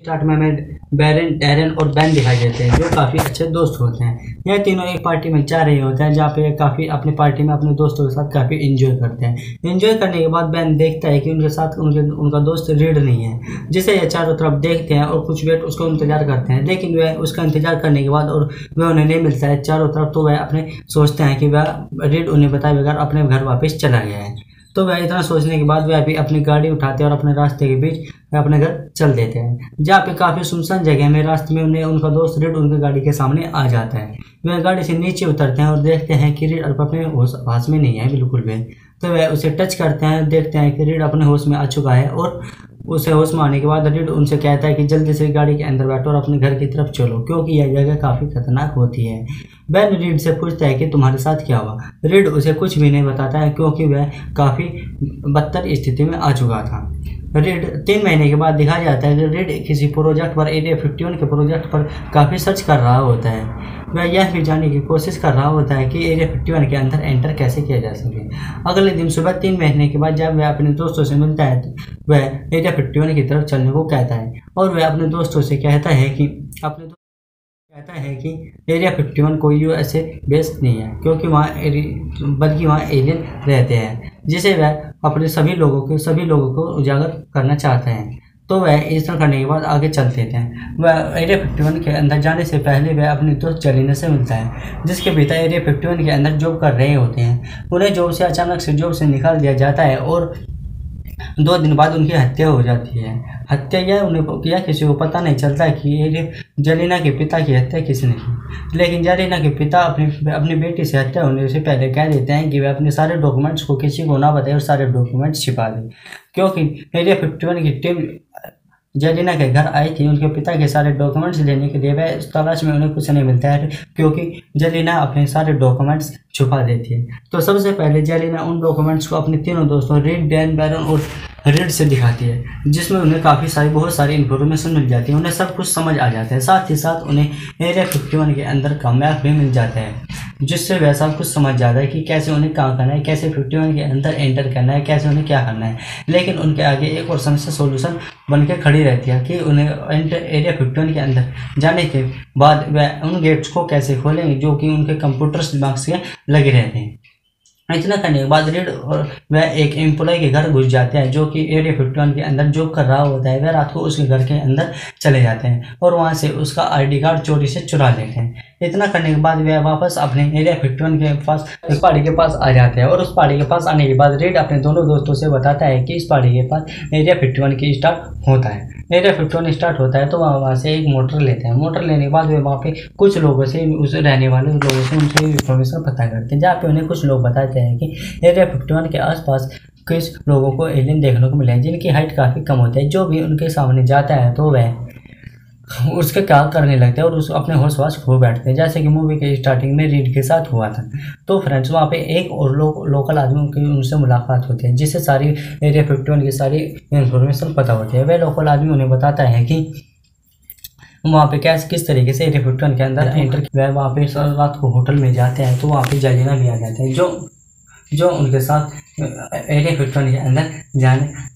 Start में हमें बैरन, Darren और बैन दिखाई देते हैं जो काफ़ी अच्छे दोस्त होते हैं। यह तीनों एक पार्टी में जा रहे होते हैं जहाँ पे काफ़ी अपनी पार्टी में अपने दोस्तों के साथ काफ़ी एंजॉय करते हैं। एंजॉय करने के बाद बैन देखता है कि उनके साथ उनका दोस्त रीड नहीं है, जिसे यह चारों तरफ देखते हैं और कुछ वेट उसको इंतजार करते हैं, लेकिन वह उसका इंतजार करने के बाद और वह उन्हें नहीं मिलता है चारों तरफ, तो वह अपने सोचते हैं कि वह रीड उन्हें बताए बगैर अपने घर वापस चला गया है। तो वह इतना सोचने के बाद वह भी अपनी गाड़ी उठाते हैं और अपने रास्ते के बीच अपने घर चल देते हैं, जहाँ पे काफ़ी सुनसान जगह में रास्ते में उनका दोस्त रीड उनकी गाड़ी के सामने आ जाता है। वह गाड़ी से नीचे उतरते हैं और देखते हैं कि रीड अपने होश में नहीं है बिल्कुल भी। तो वह उसे टच करते हैं, देखते हैं कि रीड अपने होश में आ चुका है और उसे होश में आने के बाद रीड उनसे कहता है कि जल्दी से गाड़ी के अंदर बैठो और अपने घर की तरफ चलो, क्योंकि यह जगह काफ़ी खतरनाक होती है। बैन रीड से पूछता है कि तुम्हारे साथ क्या हुआ। रीड उसे कुछ भी नहीं बताता है क्योंकि वह काफ़ी बदतर स्थिति में आ चुका था। रीड 3 महीने के बाद दिखाया जाता है कि रीड किसी प्रोजेक्ट पर, एरिया 51 के प्रोजेक्ट पर काफ़ी सर्च कर रहा होता है। वह यह भी जानने की कोशिश कर रहा होता है कि एरिया 51 के अंदर एंटर कैसे किया जा सके। अगले दिन सुबह 3 महीने के बाद जब वह अपने दोस्तों से मिलता है तो वह एरिया 51 की तरफ चलने को कहता है और वह अपने दोस्तों से कहता है कि एरिया 51 कोई यूएसए बेस नहीं है, क्योंकि बल्कि वहाँ एलियन रहते हैं, जिसे वह अपने सभी लोगों को उजागर करना चाहते हैं। तो वह इस तरह करने के बाद आगे चल देते हैं। वह एरिया 51 के अंदर जाने से पहले वह अपने दोस्त जेलिना से मिलता है, जिसके पिता एरिया 51 के अंदर जॉब कर रहे होते हैं। उन्हें जॉब से अचानक से जॉब से निकाल दिया जाता है और 2 दिन बाद उनकी हत्या हो जाती है। हत्या यह किसी को पता नहीं चलता कि जेलिना के पिता की हत्या किसने की, लेकिन जेलिना के पिता अपनी बेटी से हत्या होने से पहले कह देते हैं कि वे अपने सारे डॉक्यूमेंट्स को किसी को ना बताए और सारे डॉक्यूमेंट्स छिपा दें, क्योंकि एरिया 51 की टीम जेलिना के घर आई थी उनके पिता के सारे डॉक्यूमेंट्स लेने के लिए। वह इस तलाश में उन्हें कुछ नहीं मिलता है क्योंकि जेलिना अपने सारे डॉक्यूमेंट्स छुपा देती है। तो सबसे पहले जेलिना उन डॉक्यूमेंट्स को अपने तीनों दोस्तों रीड, डैन, बैरन और रीड से दिखाती है, जिसमें उन्हें बहुत सारी इन्फॉर्मेशन मिल जाती है। उन्हें सब कुछ समझ आ जाता है, साथ ही साथ उन्हें एरिया 51 के अंदर का मैप भी मिल जाता है, जिससे वह सब कुछ समझ जाता है कि कैसे उन्हें कहाँ करना है, कैसे 51 के अंदर एंटर करना है, कैसे उन्हें क्या करना है। लेकिन उनके आगे एक और समस्या सोल्यूशन बन के खड़ी रहती है कि उन्हें एरिया 51 के अंदर जाने के बाद वह उन गेट्स को कैसे खोलेंगे जो कि उनके कंप्यूटर्स दिमाग से लगे रहते हैं। इतना करने के बाद रीड और वह एक एम्प्लॉय के घर घुस जाते हैं जो कि एरिया 51 के अंदर जॉब कर रहा होता है। वह रात को उसके घर के अंदर चले जाते हैं और वहां से उसका आईडी कार्ड चोरी से चुरा लेते हैं। इतना करने के बाद वह वापस अपने एरिया 51 के पास उस पहाड़ी के पास आ जाते हैं और उस पहाड़ी के पास आने के बाद रीड अपने दोनों दोस्तों से बताता है कि इस पहाड़ी के पास एरिया 51 की स्टार्ट होता है। एरिया 51 स्टार्ट होता है तो वहाँ से एक मोटर लेते हैं। मोटर लेने के बाद वे वहाँ पे कुछ लोगों से, उस रहने वाले लोगों से उनसे इन्फॉर्मेशन पता करते हैं, जहाँ पे उन्हें कुछ लोग बताते हैं कि एरिया 51 के आसपास कुछ लोगों को एलियन देखने को मिला है जिनकी हाइट काफ़ी कम होती है। जो भी उनके सामने जाता है तो वह उसके क्या करने लगते हैं और उस अपने होश वाश खो बैठते हैं, जैसे कि मूवी के स्टार्टिंग में रीड के साथ हुआ था। तो फ्रेंड्स वहाँ पे एक और लोकल आदमी की उनसे मुलाकात होती है, जिससे सारी एरिया 51 की सारी इन्फॉर्मेशन पता होती है। वह लोकल आदमी उन्हें बताता है कि वहाँ पे किस तरीके से एरिया 51 के अंदर एंटर किया। वहाँ पे रात को होटल में जाते हैं तो वहाँ पे जेलिना भी आ जाते हैं जो उनके साथ एरिया 51 के अंदर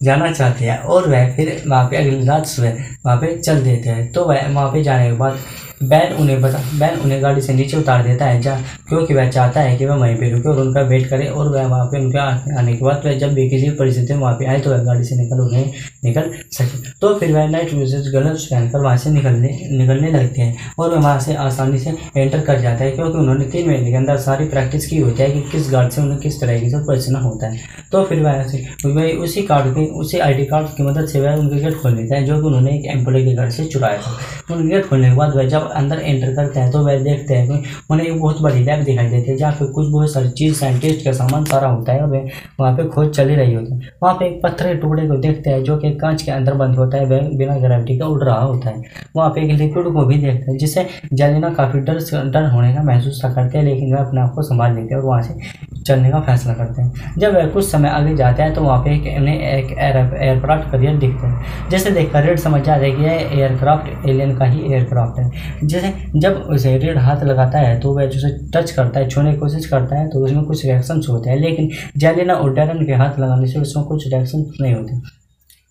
जाना चाहते हैं और वह फिर वहाँ पे अगली रात सुबह वहाँ पे चल देते हैं। तो वह वहाँ पे जाने के बाद बैन उन्हें गाड़ी से नीचे उतार देता है क्योंकि वह चाहता है कि वह वहीं पे रुके और उनका वेट करे और वह वहाँ पे उनके आने के बाद वह जब भी किसी परिस्थिति में वहाँ पे आए तो वह गाड़ी से निकल सके। तो फिर वह नाइट विजन गलत पहनकर वहाँ से निकलने लगते हैं और वह वहाँ से आसानी से एंटर कर जाता है, क्योंकि उन्होंने 3 महीने के अंदर सारी प्रैक्टिस की होती है कि किस गार्ड से उन्हें किस तरीके से बचना होता है। तो फिर वह उसी आईडी कार्ड की मदद से वह उनके गेट खोल लेता है जो कि उन्होंने एक एम्प्लॉय के घर से चुराया था। उनके गेट खोलने के बाद वह जब अंदर एंटर करते हैं तो वह देखते हैं कि उन्हें एक बहुत बड़ी लैब दिखाई देती है जहाँ पे बहुत सारी चीज़ साइंटिस्ट का सामान सारा होता है और वह वहाँ पे खोज चली रही होती है। वहाँ पे एक पत्थर के टुकड़े को देखते हैं जो कि कांच के अंदर बंद होता है, वह बिना ग्रेविटी का उड़ रहा होता है। वहाँ पे एक लिक्विड को भी देखते हैं जिससे जेलिना काफ़ी डर होने का महसूस करते हैं, लेकिन वह अपने आप को संभाल लेते हैं और वहाँ से चलने का फैसला करते हैं। जब वह कुछ समय आगे जाते हैं तो वहाँ पे उन्हें एक एयरक्राफ्ट कैरियर दिखते हैं, जैसे देखकर रीड समझ जाता है कि यह एयरक्राफ्ट एलियन का ही एयरक्राफ्ट है। जैसे जब उसे रीड हाथ लगाता है तो वह जैसे टच करता है, छूने की कोशिश करता है तो उसमें कुछ रिएक्शंस होते हैं, लेकिन जेलिना और डैरन के हाथ लगाने से उसमें कुछ रिएक्शन नहीं होते।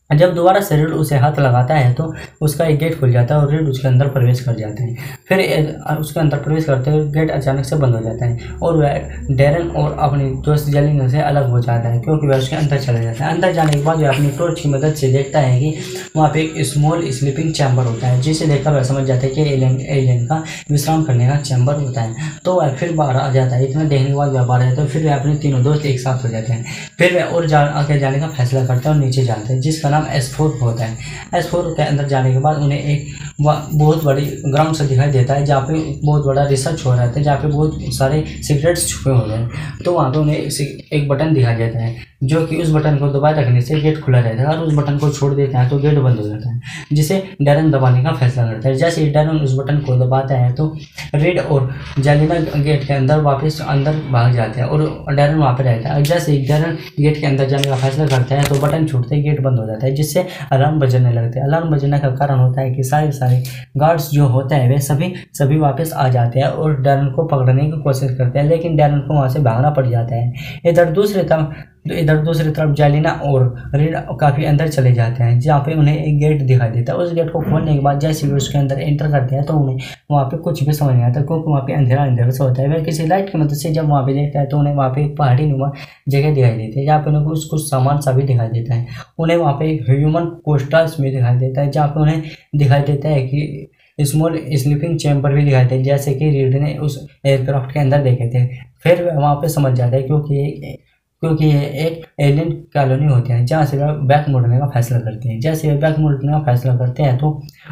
जब दोबारा से रीड उसे हाथ लगाता है तो उसका एक गेट खुल जाता है और रीड उसके अंदर प्रवेश कर जाते हैं। फिर उसके अंदर प्रवेश करते हुए गेट अचानक से बंद हो जाता है और वह डैरन और अपनी दोस्त जेलिना से अलग हो जाता है, क्योंकि वह उसके अंदर चला जाता है। अंदर जाने के बाद वह अपनी टॉर्च की मदद से देखता है कि वहाँ पे एक स्मॉल स्लीपिंग चैम्बर होता है, जिसे देखकर वह समझ जाता है कि एलियन का विश्राम करने का चैम्बर होता है। तो वह फिर बाहर आ जाता है। इतना देखने के बाद वह बाहर आ जाता है। फिर वह अपने तीनों दोस्त एक साथ हो जाते हैं। फिर वह और आगे जाने का फैसला करता है और नीचे जाता है, जिसका S4 होता है। S4 के अंदर जाने के बाद उन्हें एक बहुत बड़ी ग्राउंड से दिखाई देता है, जहाँ पे बहुत बड़ा रिसर्च हो रहा है, जहाँ पे बहुत सारे सीक्रेट्स छुपे हुए हैं। तो वहाँ पे उन्हें एक बटन दिखाई देता है, जो कि उस बटन को दबाए रखने से गेट खुला रहता है, और उस बटन को छोड़ देते हैं तो गेट बंद हो जाता है, जिसे डैरन दबाने का फैसला करता है। जैसे ही डैरन उस बटन को दबाता है तो रीड और जेलिना गेट के अंदर वापस अंदर भाग जाते हैं और डैरन वहाँ पे रहता है। जैसे ही डैरन गेट के अंदर जाने का फैसला करता है तो बटन छूटते ही गेट बंद हो जाता है, जिससे अलार्म बजने लगते हैं। अलार्म बजने का कारण होता है कि सारे गार्ड्स जो होते हैं वे सभी वापस आ जाते हैं और डैरन को पकड़ने की कोशिश करते हैं, लेकिन डैरन को वहाँ से भागना पड़ जाता है। इधर दूसरी तरफ जेलिना और रीड काफ़ी अंदर चले जाते हैं, जहाँ पे उन्हें एक गेट दिखाई देता है। उस गेट को खोलने के बाद जैसे भी उसके अंदर एंटर करते हैं तो उन्हें वहाँ पे कुछ भी समझ नहीं आता, क्योंकि वहाँ पे अंधेरा से होता है। वह किसी लाइट की मदद से जब वहाँ पे देखता है तो उन्हें वहाँ पे एक पहाड़ी नुमा जगह दिखाई देती है, जहाँ पे उन्हें कुछ सामान सा भी दिखाई देता है। उन्हें वहाँ पे एक ह्यूमन कोस्टास में दिखाई देता है, जहाँ पे उन्हें दिखाई देता है कि स्मॉल स्लीपिंग चैम्बर भी दिखाई देते, जैसे कि रीड ने उस एयरक्राफ्ट के अंदर देखे थे। फिर वहाँ पे समझ जाता है क्योंकि ये एक एलियन कॉलोनी होती है, जहाँ से वह बैक मुड़ने का फैसला करते हैं। जैसे वे बैक मुड़ने का फैसला करते हैं तो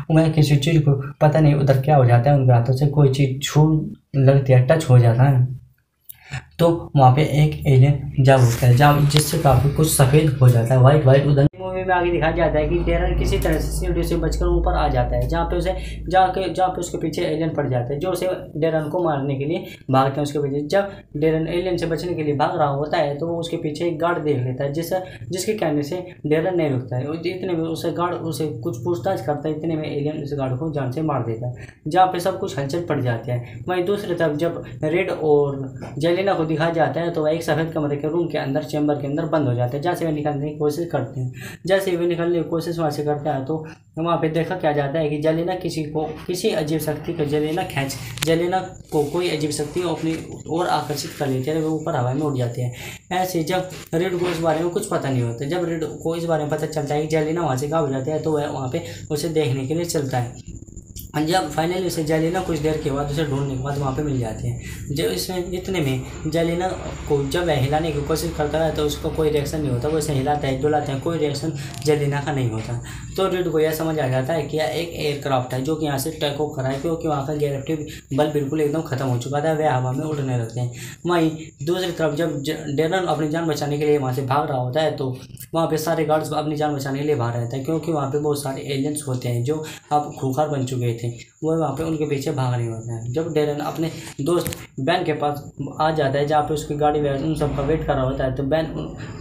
उन्हें किसी चीज़ को पता नहीं उधर क्या हो जाता है, उनके हाथों से कोई चीज़ छू लगती है, टच हो जाता है, तो वहाँ पे एक एलियन जाग उठता है, जहाँ जिससे काफ़ी कुछ सफ़ेद हो जाता है, वाइट उधर मूवी में आगे दिखाया जाता है कि डैरन किसी तरह से सीढ़ी से बचकर ऊपर आ जाता है, जहाँ पे उसके पीछे एलियन पड़ जाता है, जो उसे डैरन को मारने के लिए भागते हैं उसके पीछे। जब डैरन एलियन से बचने के लिए भाग रहा होता है तो वो उसके पीछे एक गार्ड देख लेता है, जिसके कहने से डैरन नहीं रुकता है। इतने में उसे गार्ड उसे कुछ पूछताछ करता है, इतने में एलियन उस गार्ड को जान से मार देता है, जहाँ पे सब कुछ हलचल पड़ जाती है। वहीं दूसरी तरफ जब रीड और जेलिना को दिखाया जाता है तो वह एक सफ़ेद कमरे के रूम के अंदर चैम्बर के अंदर बंद हो जाते हैं। जैसे वे निकलने की कोशिश करते हैं, जैसे वे निकलने की कोशिश वहाँ से करता है तो वहाँ पे देखा क्या जाता है कि जेलिना किसी अजीब शक्ति को जेलिना को कोई अजीब शक्ति अपनी ओर आकर्षित कर लेती है, वे ऊपर हवा में उड़ जाते हैं। ऐसे जब रीड को इस बारे में कुछ पता नहीं होता, जब रीड को इस बारे में पता चलता है कि जेलिना वहाँ से गायब हो जाती है तो वह वहाँ पे उसे देखने के लिए चलता है। जब फाइनली उसे जेलिना कुछ देर के बाद उसे ढूंढने के बाद वहाँ पे मिल जाते हैं। जब इसमें इतने में जेलिना को जब वह हिलाने की कोशिश करता है तो उसको कोई रिएक्शन नहीं होता, वो इसे हिलाता है डुलाते हैं, कोई रिएक्शन जेलिना का नहीं होता। तो रीड को यह समझ आ जाता है कि यह एक एयरक्राफ्ट है जो कि यहाँ से टेक ऑफ कर रहा है, क्योंकि वहाँ का ग्रेविटी बल बिल्कुल एकदम खत्म हो चुका था, वह हवा में उड़ने लगते हैं। वहीं दूसरी तरफ जब डैरन अपनी जान बचाने के लिए वहाँ से भाग रहा होता है तो वहाँ पे सारे गार्ड्स अपनी जान बचाने के लिए बाहर रहते हैं, क्योंकि वहाँ पे बहुत सारे एलियंस होते हैं जो अब खूंखार बन चुके थे, वो वहाँ पे उनके पीछे भाग रहे होते हैं। जब डैरन अपने दोस्त बैन के पास आ जाता है, जहाँ पे उसकी गाड़ी उन सब का वेट कर रहा होता है, तो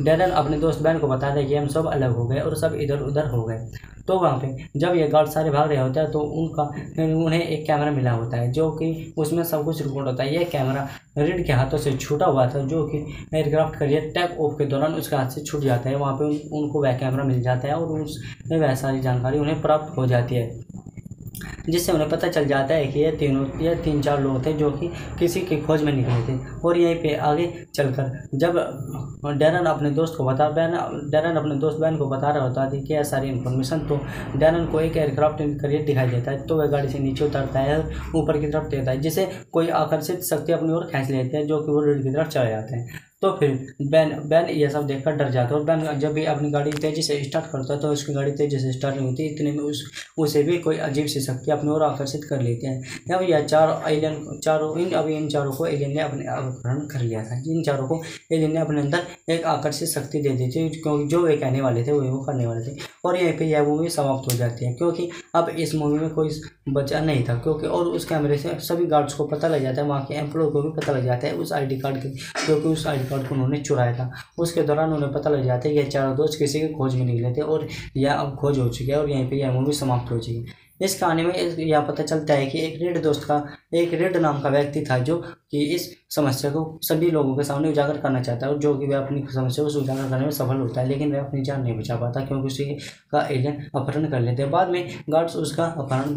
डैरन अपने दोस्त बैन को बताता है कि हम सब अलग हो गए और सब इधर उधर हो गए। तो वहाँ पे जब ये गार्ड सारे भाग रहे होते हैं तो उन्हें एक कैमरा मिला होता है, जो कि उसमें सब कुछ रिकॉर्ड होता है। यह कैमरा रीड के हाथों से छूटा हुआ था, जो कि एयरक्राफ्ट का टेक ऑफ के दौरान उसके हाथ से छूट जाता है। वहाँ पे उनको वह कैमरा मिल जाता है और उसमें वह सारी जानकारी उन्हें प्राप्त हो जाती है, जिससे उन्हें पता चल जाता है कि ये 3-4 लोग थे जो कि किसी की खोज में निकले थे। और यहीं पे आगे चलकर जब डैरन अपने दोस्त बैन को बता रहा होता है कि यह सारी इन्फॉर्मेशन, तो डैरन को एक एयरक्राफ्ट करियर दिखाई देता है, तो वह गाड़ी से नीचे उतरता है, ऊपर की तरफ देता है, जिसे कोई आकर्षित शक्ति अपनी ओर खींच लेते हैं, जो कि वो रीड की तरफ चले जाते हैं। तो फिर बैन यह सब देखकर डर जाता है और बैन जब भी अपनी गाड़ी तेज़ी से स्टार्ट करता है तो उसकी गाड़ी तेज़ी से स्टार्ट नहीं होती। इतने में उसे भी कोई अजीब सी शक्ति अपनी ओर आकर्षित कर लेते हैं। अब यह इन चारों को एलियन ने अपने अपहरण कर लिया था। इन चारों को एलियन ने अपने अंदर एक आकर्षित शक्ति दे दी थी, क्योंकि जो वे कहने वाले थे वही वो करने वाले थे। और यहीं पर यह मूवी समाप्त हो जाती है, क्योंकि अब इस मूवी में कोई बचा नहीं था, क्योंकि और उस कैमरे से सभी गार्ड्स को पता लग जाता है, वहाँ के एम्प्लॉय को भी पता लग जाता है उस ID कार्ड के, क्योंकि उस ID कार्ड को उन्होंने चुराया था। उसके दौरान उन्हें पता लग जाता है कि ये चारों दोस्त किसी की खोज में निकले थे और यह अब खोज हो चुकी है और यहीं पे यह मूवी समाप्त हो चुकी है। इस कहानी में यह पता चलता है कि एक रेड नाम का व्यक्ति था जो कि इस समस्या को सभी लोगों के सामने उजागर करना चाहता है, और जो कि वह अपनी समस्या को उजागर करने में सफल होता है, लेकिन वह अपनी जान नहीं बचा पाता क्योंकि उसी का एलियन अपहरण कर लेते हैं। बाद में गार्ड्स उसका अपहरण